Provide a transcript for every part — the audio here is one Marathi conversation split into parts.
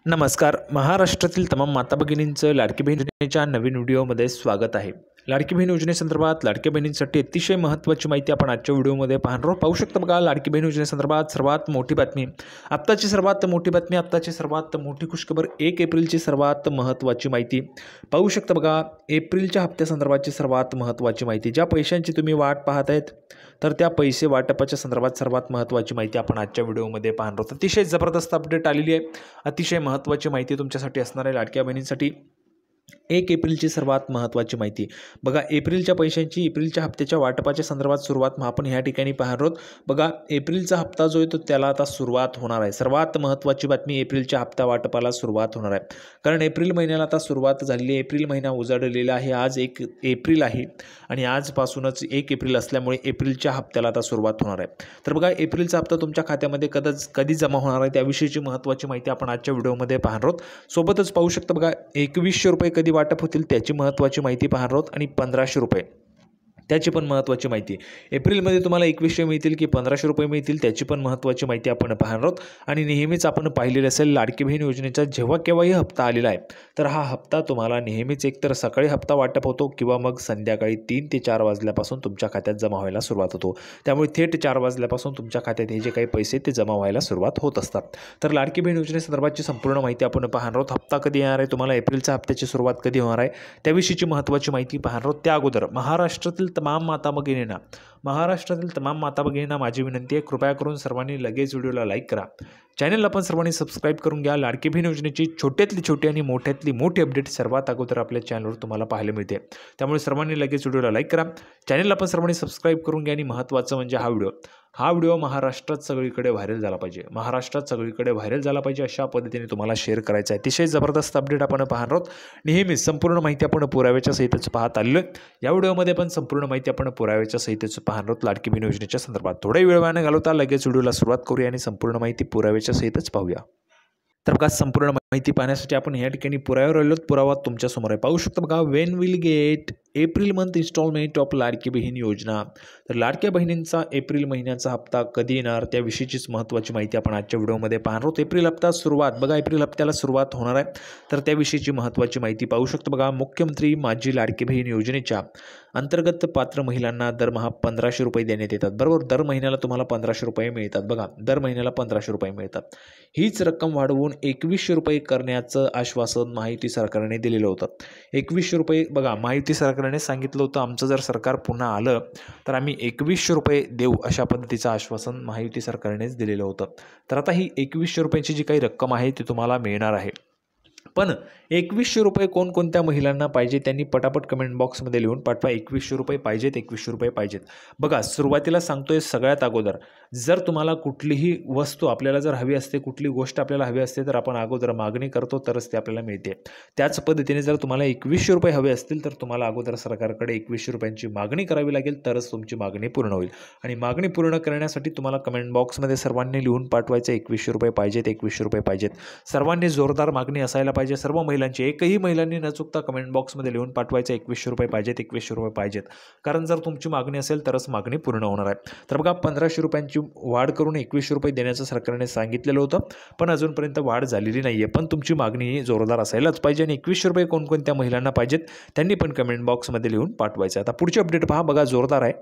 नमस्कार. महाराष्ट्रातील तमाम माता भगिनींचं लाडकी बहीण योजनेच्या नवीन व्हिडिओमध्ये स्वागत आहे. लाडकी बहीण योजनेसंदर्भात लाडक्या बहिणींसाठी अतिशय महत्त्वाची माहिती आपण आजच्या व्हिडिओमध्ये पाहू शकता. बघा, लाडकी बहीण योजनेसंदर्भात सर्वात मोठी बातमी, आत्ताची सर्वात मोठी बातमी, आत्ताची सर्वात मोठी खुशखबर, 1 एप्रिलची सर्वात महत्त्वाची माहिती पाहू शकता. बघा, एप्रिलच्या हप्त्यासंदर्भातची सर्वात महत्त्वाची माहिती, ज्या पैशांची तुम्ही वाट पाहत आहेत तर त्या पैसे वाटपाच्या संदर्भात सर्वात महत्त्वाची माहिती आपण आजच्या व्हिडिओमध्ये पाहणार आहोत. अतिशय जबरदस्त अपडेट आलेली आहे. अतिशय महत्त्वाची माहिती तुमच्यासाठी असणार आहे. लाडक्या बहिणींसाठी 1 एप्रिलची सर्वात महत्त्वाची माहिती. बघा, एप्रिलच्या पैशांची एप्रिलच्या हप्त्याच्या वाटपाच्या संदर्भात सुरुवात आपण ह्या ठिकाणी पाहणार आहोत. बघा, एप्रिलचा हप्ता जो आहे तो त्याला आता सुरुवात होणार आहे. सर्वात महत्त्वाची बातमी, एप्रिलच्या हप्ता वाटपाला सुरुवात होणार आहे. कारण एप्रिल महिन्याला आता सुरुवात झालेली आहे. एप्रिल महिना उजाडलेला आहे. आज 1 एप्रिल आहे आणि आजपासूनच 1 एप्रिल असल्यामुळे एप्रिलच्या हप्त्याला आता सुरुवात होणार आहे. तर बघा, एप्रिलचा हप्ता तुमच्या खात्यामध्ये कधी जमा होणार आहे त्याविषयीची महत्त्वाची माहिती आपण आजच्या व्हिडिओमध्ये पाहणार आहोत. सोबतच पाहू शकता. बघा, 2100 रुपये कधी वाटप होतील त्याची महत्त्वाची माहिती पाहणार आहोत आणि 1500 रुपये त्याची पण महत्त्वाची माहिती. एप्रिलमध्ये तुम्हाला 2100 मिळतील की 1500 रुपये मिळतील त्याची पण महत्त्वाची माहिती आपण पाहणार आहोत. आणि नेहमीच आपण पाहिलेलं असेल, लाडकी बहीण योजनेचा जेव्हा केव्हाही हप्ता आलेला आहे तर हा हप्ता तुम्हाला नेहमीच एकतर सकाळी हप्ता वाटप होतो किंवा मग संध्याकाळी 3 ते 4 वाजल्यापासून तुमच्या खात्यात जमा व्हायला सुरुवात होतो. त्यामुळे थेट 4 वाजल्यापासून तुमच्या खात्यात हे जे काही पैसे ते जमा व्हायला सुरुवात होत असतात. तर लाडकी बहीण योजनेसंदर्भातची संपूर्ण माहिती आपण पाहणार आहोत. हप्ता कधी येणार आहे, तुम्हाला एप्रिलच्या हप्त्याची सुरुवात कधी होणार आहे त्याविषयीची महत्त्वाची माहिती पाहणार आहोत. त्या अगोदर महाराष्ट्रातील तमाम माता भगिनींना माझी विनंती आहे, कृपया करून सर्वांनी लगेच व्हिडिओला लाईक करा, चॅनलला पण सर्वांनी सबस्क्राईब करून घ्या. लाडकी बहीण योजनेची छोट्यातली छोटी आणि मोठ्यातली मोठी अपडेट सर्वात अगोदर आपल्या चॅनलवर तुम्हाला पाहायला मिळते. त्यामुळे सर्वांनी लगेच व्हिडिओला लाईक करा, चॅनलला पण सर्वांनी सबस्क्राईब करून घ्या. आणि महत्त्वाचं म्हणजे हा व्हिडिओ महाराष्ट्रात सगळीकडे व्हायरल झाला पाहिजे अशा पद्धतीने तुम्हाला शेअर करायचा आहे. अतिशय जबरदस्त अपडेट आपण पाहणार आहोत. नेहमीच संपूर्ण माहिती आपण पुराव्याच्या सहितच पाहत आलेलो आहे. या व्हिडिओमध्ये पण संपूर्ण माहिती आपण पुराव्याच्या सहितच पाहणार आहोत. लाडकी बहीण योजनेच्या संदर्भात थोडा वेळ वाया न घालवता लगेच व्हिडिओला सुरुवात करूया आणि संपूर्ण माहिती पुराव्याच्या सहितच पाहूया. तर बघा, संपूर्ण माहिती पाहण्यासाठी आपण या ठिकाणी पुराव्यावर आलो. पुरावा तुमच्यासमोर आहे, पाहू शकता. बघा, when will get April month instalment of Ladki Bahin Yojana. तर लाडक्या बहिणींचा एप्रिल महिन्याचा हप्ता कधी येणार त्याविषयीचीच महत्त्वाची माहिती आपण आजच्या व्हिडिओमध्ये पाहणार आहोत. एप्रिल हप्ता सुरुवात, बघा, एप्रिल हप्त्याला सुरुवात होणार आहे तर त्याविषयीची महत्त्वाची माहिती पाहू शकतो. बघा, मुख्यमंत्री माझी लाडकी बहीण योजनेच्या अंतर्गत पात्र महिलांना दरमहा 1500 रुपये देण्यात येतात. बरोबर, दर महिन्याला तुम्हाला 1500 रुपये मिळतात. बघा, दर महिन्याला 1500 रुपये मिळतात. हीच रक्कम वाढवून 2100 रुपये करण्याचं आश्वासन महायुती सरकारने दिलेलं होतं. 2100 रुपये, बघा, महायुती सरकारने सांगितलं होतं आमचं जर सरकार पुन्हा आलं तर आम्ही 2100 रुपये देऊ, अशा पद्धतीचं आश्वासन महायुती सरकारनेच दिलेलं होतं. तर आता ही 2100 रुपयांची जी काही रक्कम आहे ती तुम्हाला मिळणार आहे. पण 2100 रुपये कोणकोणत्या महिलांना पाहिजे त्यांनी पटापट कमेंट बॉक्समध्ये लिहून पाठवा. 2100 रुपये पाहिजेत, 2100 रुपये पाहिजेत. बघा, सुरुवातीला सांगतोय, सगळ्यात अगोदर जर तुम्हाला कुठलीही वस्तू आपल्याला जर हवी असते, कुठली गोष्ट आपल्याला हवी असते तर आपण अगोदर मागणी करतो तरच ते आपल्याला मिळते. त्याच पद्धतीने जर तुम्हाला 2100 रुपये हवे असतील तर तुम्हाला अगोदर सरकारकडे 2100 रुपयांची मागणी करावी लागेल, तरच तुमची मागणी पूर्ण होईल. आणि मागणी पूर्ण करण्यासाठी तुम्हाला कमेंट बॉक्समध्ये सर्वांनी लिहून पाठवायचं 2100 रुपये पाहिजेत, 2100 रुपये पाहिजेत. सर्वांनी जोरदार मागणी असायला पाहिजे. सर्व महिलांची, एकही महिलांनी न चुकता कमेंट बॉक्समध्ये लिहून पाठवायचं 2100 रुपये पाहिजेत, 2100 रुपये पाहिजेत. कारण जर तुमची मागणी असेल तरच मागणी पूर्ण होणार आहे. तर बघा, 1500 रुपयांची वाढ करून 2100 रुपये देण्याचं सरकारने सांगितलेलं होतं, पण अजूनपर्यंत वाढ झालेली नाही आहे. पण तुमची मागणी ही जोरदार असायलाच पाहिजे. आणि 2100 रुपये कोणकोणत्या महिलांना पाहिजेत त्यांनी पण कमेंट बॉक्समध्ये लिहून पाठवायचं. आता पुढची अपडेट पहा. बघा, जोरदार आहे.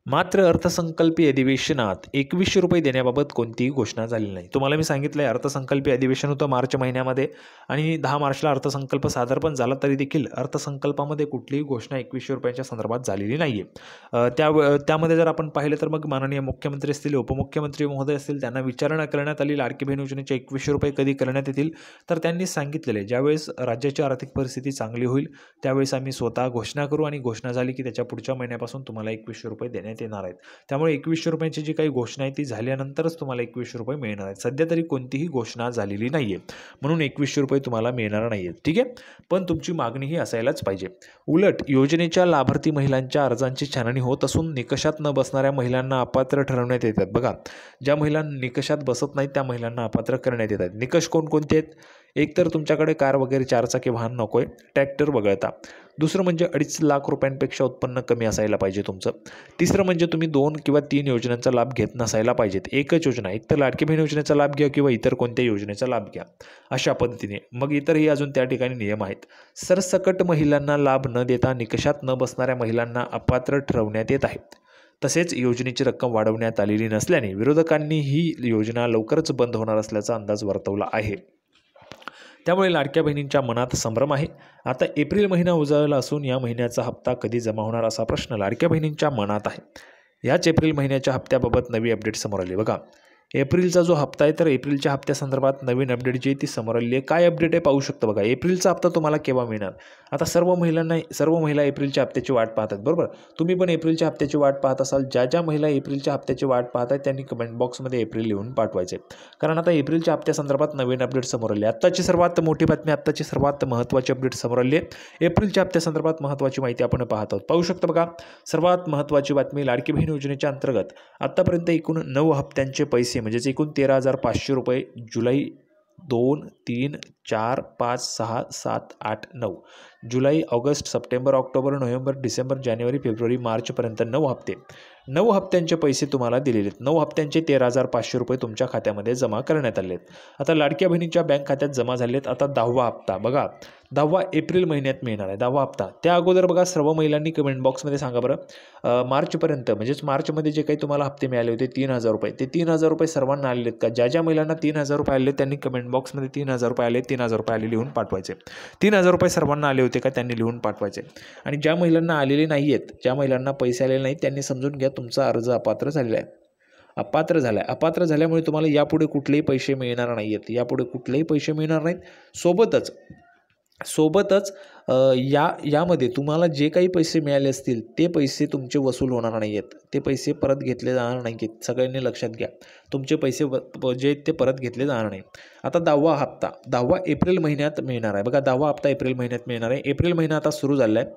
मात्र अर्थसंकल्पीय अधिवेशनात 2100 रुपये देण्याबाबत कोणतीही घोषणा झाली नाही. तुम्हाला मी सांगितलं आहे, अर्थसंकल्पीय अधिवेशन होतं मार्च महिन्यामध्ये आणि 10 मार्चला अर्थसंकल्प सादर पण झाला, तरी देखील अर्थसंकल्पामध्ये कुठलीही घोषणा 2100 रुपयांच्या संदर्भात झालेली नाही आहे. त्यामध्ये जर आपण पाहिलं तर मग माननीय मुख्यमंत्री असतील, उपमुख्यमंत्री महोदय असतील, त्यांना विचारणा करण्यात आली लाडकी बहीण योजनेचे 2100 रुपये कधी करण्यात येतील. तर त्यांनी सांगितलेले, ज्यावेळेस राज्याची आर्थिक परिस्थिती चांगली होईल त्यावेळेस आम्ही स्वतः घोषणा करू आणि घोषणा झाली की त्याच्या पुढच्या महिन्यापासून तुम्हाला 2100 रुपये देण्यात येणार आहेत. त्यामुळे 2100 रुपयांची जी काही घोषणा आहे ती झाल्यानंतरच तुम्हाला 2100 रुपये मिळणार आहेत. सध्या तरी कोणतीही घोषणा झालेली नाहीये, म्हणून 2100 रुपये तुम्हाला मिळणार नाही आहेत. ठीक आहे, पण तुमची मागणी ही असायलाच पाहिजे. उलट योजनेच्या लाभार्थी महिलांच्या अर्जांची छाननी होत असून निकषात न बसणाऱ्या महिलांना अपात्र ठरवण्यात येतात. बघा, ज्या महिला निकषात बसत नाहीत त्या महिलांना अपात्र करण्यात येतात. निकष कोणकोणते आहेत? एक तर तुमच्याकडे कार वगैरे 4 चाकी वाहन नको आहे, ट्रॅक्टर वगळता. दुसरं म्हणजे 2.5 लाख रुपयांपेक्षा उत्पन्न कमी असायला पाहिजे तुमचं. तिसरं म्हणजे तुम्ही 2 किंवा 3 योजनांचा लाभ घेत नसायला पाहिजेत. एकच योजना, एक तर लाडकी बहीण योजनेचा लाभ घ्या किंवा इतर कोणत्या योजनेचा लाभ घ्या अशा पद्धतीने. मग इतरही अजून त्या ठिकाणी नियम आहेत. सरसकट महिलांना लाभ न देता निकषात न बसणाऱ्या महिलांना अपात्र ठरवण्यात येत आहे. तसेच योजनेची रक्कम वाढवण्यात आलेली नसल्याने विरोधकांनी ही योजना लवकरच बंद होणार असल्याचा अंदाज वर्तवला आहे. त्यामुळे लाडक्या बहिणींच्या मनात संभ्रम आहे. आता एप्रिल महिना उजळला असून या महिन्याचा हप्ता कधी जमा होणार असा प्रश्न लाडक्या बहिणींच्या मनात आहे. याच एप्रिल महिन्याच्या हप्त्याबाबत नवी अपडेट समोर आली. बघा, एप्रिलचा जो हप्ता आहे तर एप्रिलच्या हप्त्यासंदर्भात नवीन अपडेट जी आहे ती समोर आली आहे. काय अपडेट आहे पाहू शकतो. बघा, एप्रिलचा हप्ता तुम्हाला केव्हा मिळणार. आता सर्व महिला एप्रिलच्या हप्त्याची वाट पाहतात, बरोबर. तुम्ही पण एप्रिलच्या हप्त्याची वाट पाहत असाल. ज्या महिला एप्रिलच्या हप्त्याची वाट पाहत आहेत त्यांनी कमेंट बॉक्समध्ये एप्रिल लिहून पाठवायचे, कारण आता एप्रिलच्या हप्त्यासंदर्भात नवीन अपडेट समोर आली. आत्ताची सर्वात मोठी बातमी, आत्ताची सर्वात महत्त्वाची अपडेट समोर आली आहे. एप्रिलच्या हप्त्यासंदर्भात महत्त्वाची माहिती आपण पाहत आहोत. पाहू शकतो. बघा, सर्वात महत्त्वाची बातमी, लाडकी बहीण योजनेच्या अंतर्गत आत्तापर्यंत एकूण 9 हप्त्यांचे पैसे म्हणजेच एकूण 13,500 रुपये जुलै 2, 3, 4, 5, 6, 7, 8, 9 जुलै, ऑगस्ट, सप्टेंबर, ऑक्टोबर, नोव्हेंबर, डिसेंबर, जानेवारी, फेब्रुवारी, मार्चपर्यंत 9 हप्ते. 9 हप्त्यांचे पैसे तुम्हाला दिलेले आहेत. 9 हप्त्यांचे 13,500 रुपये तुमच्या खात्यामध्ये जमा करण्यात आले आहेत. आता लाडक्या बहिणींच्या बँक खात्यात जमा झाले आहेत. आता 10वा हप्ता बघा, 10वा एप्रिल महिन्यात मिळणार आहे. 10वा हप्ता त्या अगोदर बघा, सर्व महिलांनी कमेंट बॉक्समध्ये सांगा बरं, मार्चपर्यंत म्हणजेच मार्चमध्ये जे काही तुम्हाला हप्ते मिळाले होते 3,000 रुपये, ते 3,000 रुपये सर्वांना आलेले आहेत का. ज्या महिलांना 3,000 रुपये आले त्यांनी कमेंट बॉक्समध्ये 3,000 रुपये आले, 3,000 रुपये आले लिहून पाठवायचे. 3,000 रुपये सर्वांना आले होते का त्यांनी लिहून पाठवायचे. आणि ज्या महिलांना आलेले नाही आहेत, ज्या महिलांना पैसे आलेले नाहीत त्यांनी समजून घ्या तुमचा अर्ज अपात्र झालेला आहे. अपात्र झाल्यामुळे तुम्हाला यापुढे कुठलेही पैसे मिळणार नाही आहेत. यापुढे कुठलेही पैसे मिळणार नाहीत. सोबतच यामध्ये तुम्हाला जे काही पैसे मिळाले असतील ते पैसे तुमचे वसूल होणार नाही आहेत. ते पैसे परत घेतले जाणार नाही आहेत. सगळ्यांनी लक्षात घ्या, तुमचे पैसे जे आहेत ते परत घेतले जाणार नाही. आता 10वा हप्ता 10वा एप्रिल महिन्यात मिळणार आहे. बघा, 10वा हप्ता एप्रिल महिन्यात मिळणार आहे. एप्रिल महिना आता सुरू झाला आहे,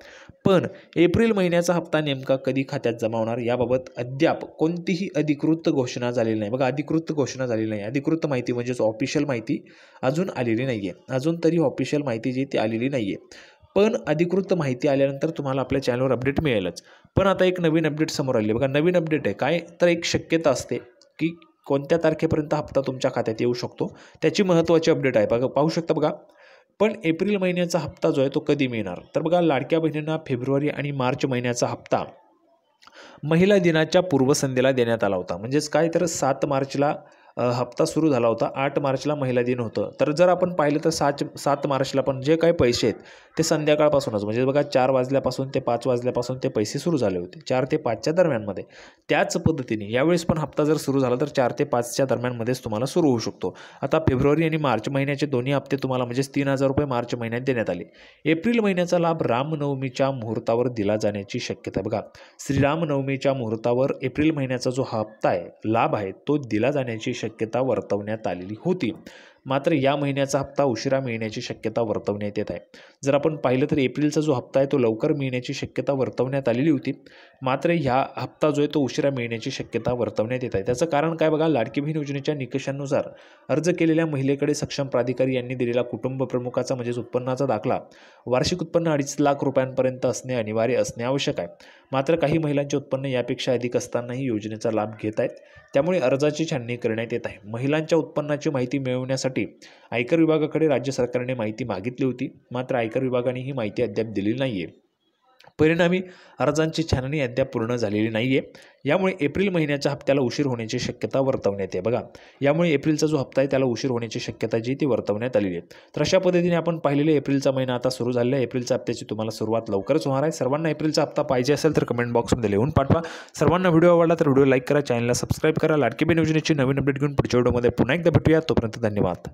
पण एप्रिल महिन्याचा हप्ता नेमका कधी खात्यात जमा होणार याबाबत अद्याप कोणतीही अधिकृत घोषणा झालेली नाही. बघा, अधिकृत घोषणा झालेली नाही. अधिकृत माहिती म्हणजेच ऑफिशियल माहिती अजून आलेली नाही आहे. अजून तरी ऑफिशियल माहिती जी ती आलेली नाही आहे. पण अधिकृत माहिती आल्यानंतर तुम्हाला आपल्या चॅनलवर अपडेट मिळेलच. पण आता एक नवीन अपडेट समोर आली. बघा, नवीन अपडेट आहे काय, तर एक शक्यता असते की कोणत्या तारखेपर्यंत हप्ता तुमच्या खात्यात येऊ शकतो, त्याची महत्त्वाची अपडेट आहे. बघा, पाहू शकता. बघा, पण एप्रिल महिन्याचा हप्ता जो आहे तो कधी मिळणार, तर बघा, लाडक्या बहिणींना फेब्रुवारी आणि मार्च महिन्याचा हप्ता महिला दिनाच्या पूर्वसंध्येला देण्यात आला होता. म्हणजेच काय, तर 7 मार्चला हप्ता सुरू झाला होता. 8 मार्चला महिला दिन होतं. तर जर आपण पाहिलं तर 7 मार्चला पण जे काही पैसे आहेत ते संध्याकाळपासूनच, म्हणजे बघा 4 वाजल्यापासून ते 5 वाजल्यापासून ते पैसे सुरू झाले होते, 4 ते 5च्या दरम्यानमध्ये. त्याच पद्धतीने यावेळेस पण हप्ता जर सुरू झाला तर 4 ते 5च्या दरम्यानमध्येच तुम्हाला सुरू होऊ शकतो. आता फेब्रुवारी आणि मार्च महिन्याचे दोन्ही हप्ते तुम्हाला म्हणजेच 3,000 रुपये मार्च महिन्यात देण्यात आले. एप्रिल महिन्याचा लाभ रामनवमीच्या मुहूर्तावर दिला जाण्याची शक्यता. बघा, श्रीरामनवमीच्या मुहूर्तावर एप्रिल महिन्याचा जो हप्ता आहे, लाभ आहे, तो दिला जाण्याची शक्यता वर्तवण्यात आलेली होती. मात्र या महिन्याचा हप्ता उशिरा मिळण्याची शक्यता वर्तवण्यात येत आहे. जर आपण पाहिलं तर एप्रिलचा जो हप्ता आहे तो लवकर मिळण्याची शक्यता वर्तवण्यात आलेली होती. मात्र ह्या हप्ता जो आहे तो उशिरा मिळण्याची शक्यता वर्तवण्यात येत आहे. त्याचं कारण काय, बघा, लाडकी बहीण योजनेच्या निकषांनुसार अर्ज केलेल्या महिलेकडे सक्षम प्राधिकारी यांनी दिलेला कुटुंब प्रमुखाचा म्हणजेच उत्पन्नाचा दाखला, वार्षिक उत्पन्न 2.5 लाख रुपयांपर्यंत असणे असणे आवश्यक आहे. मात्र काही महिलांचे उत्पन्न यापेक्षा अधिक असतानाही योजनेचा लाभ घेत आहेत. त्यामुळे अर्जाची छाननी करण्यात येत आहे. महिलांच्या उत्पन्नाची माहिती मिळवण्यासाठी आयकर विभागाकडे राज्य सरकारने माहिती मागितली होती. मात्र आयकर विभागाने ही माहिती अद्याप दिलेली नाही आहे. परिणामी अर्जांची छाननी अद्याप पूर्ण झालेली नाही आहे. यामुळे एप्रिल महिन्याच्या हप्त्याला उशीर होण्याची शक्यता वर्तवण्यात आहे. बघा, यामुळे एप्रिलचा जो हप्ता आहे त्याला उशीर होण्याची शक्यता जी ती वर्तवण्यात आलेली आहे. तर अशा पद्धतीने आपण पाहिलेले एप्रिलचा महिना आता सुरू झालेला आहे. एप्रिलच्या हप्त्याची तुम्हाला सुरुवात लवकरच होणार आहे. सर्वांना एप्रिलचा हप्ता पाहिजे असेल तर कमेंट बॉक्समध्ये लिहून पाठवा. सर्वांना व्हिडिओ आवडला तर व्हिडिओ लाईक करा, चॅनलला सबस्क्राईब करा. लाडकी बहीण योजनेची नवीन अपडेट घेऊन पुढच्या व्हिडिओमध्ये पुन्हा एकदा भेटूया. तोपर्यंत धन्यवाद.